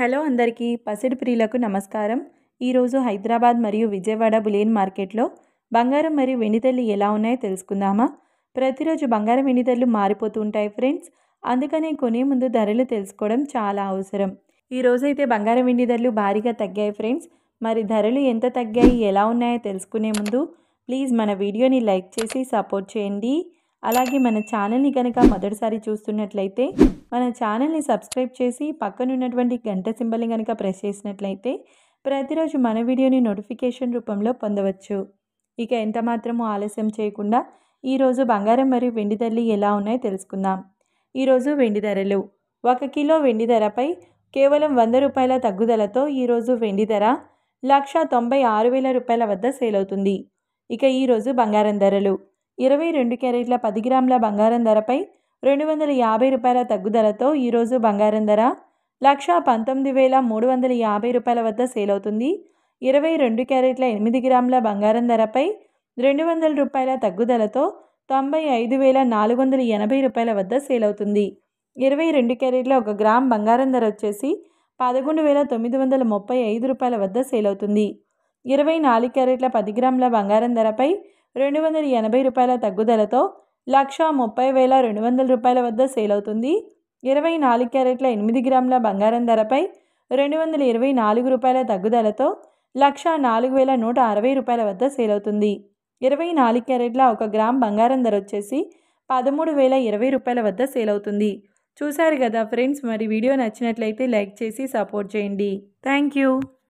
Hello అందరికీ పసిడి ప్రియులకు నమస్కారం. ఈరోజు హైదరాబాద్ మరియు విజయవాడ బులియన్ మార్కెట్లో బంగారం మరియు వెండి ధరలు ఎలా ఉన్నాయో తెలుసుకుందామా? ప్రతిరోజు బంగారం వెండి ధరలు మారిపోతూ ఉంటాయి ఫ్రెండ్స్. అందుకనే కొనే ముందు ధరలు తెలుసుకోవడం చాలా అవసరం. ఈరోజైతే బంగారం వెండి ధరలు భారీగా తగ్గాయి ఫ్రెండ్స్. మరి ధరలు ఎంత తగ్గాయి, ఎలా ఉన్నాయో తెలుసుకునే ముందు ప్లీజ్ మన వీడియోని లైక్ చేసి సపోర్ట్ చేయండి. అలాగే మన ఛానల్ని కనుక మొదటిసారి చూస్తున్నట్లయితే మన ఛానల్ని సబ్స్క్రైబ్ చేసి పక్కనున్నటువంటి గంట సింబల్ని కనుక ప్రెస్ చేసినట్లయితే ప్రతిరోజు మన వీడియోని నోటిఫికేషన్ రూపంలో పొందవచ్చు. ఇక ఎంత మాత్రమూ ఆలస్యం చేయకుండా ఈరోజు బంగారం మరియు వెండి ధరలు ఎలా ఉన్నాయో తెలుసుకుందాం. ఈరోజు వెండి ధరలు 1 కిలో వెండి ధరపై కేవలం 100 రూపాయల తగ్గుదలతో ఈరోజు వెండి ధర 1,96,000 రూపాయల వద్ద సేల్ అవుతుంది. ఇక ఈరోజు బంగారం ధరలు 22 క్యారెట్ల 10 గ్రాముల బంగారం ధరపై 250 రూపాయల తగ్గుదలతో ఈరోజు బంగారం ధర 1,19,350 రూపాయల వద్ద సేల్ అవుతుంది. 22 క్యారెట్ల 8 గ్రాముల బంగారం ధరపై 200 రూపాయల తగ్గుదలతో 95,480 రూపాయల వద్ద సేల్ అవుతుంది. 22 క్యారెట్ల 1 గ్రామ్ బంగారం ధర వచ్చేసి 11,935 రూపాయల వద్ద సేల్ అవుతుంది. 24 క్యారెట్ల 10 గ్రాముల బంగారం ధరపై 280 రూపాయల తగ్గుదలతో 1,30,200 రూపాయల వద్ద సేల్ అవుతుంది. 24 క్యారెట్ల 8 గ్రాముల బంగారం ధరపై 224 రూపాయల తగ్గుదలతో 1,04,160 రూపాయల వద్ద సేల్ అవుతుంది. 24 క్యారెట్ల 1 గ్రామ్ బంగారం ధర వచ్చేసి 13,020 రూపాయల వద్ద సేల్ అవుతుంది. చూశారు కదా ఫ్రెండ్స్, మరి వీడియో నచ్చినట్లయితే లైక్ చేసి సపోర్ట్ చేయండి. Thank you.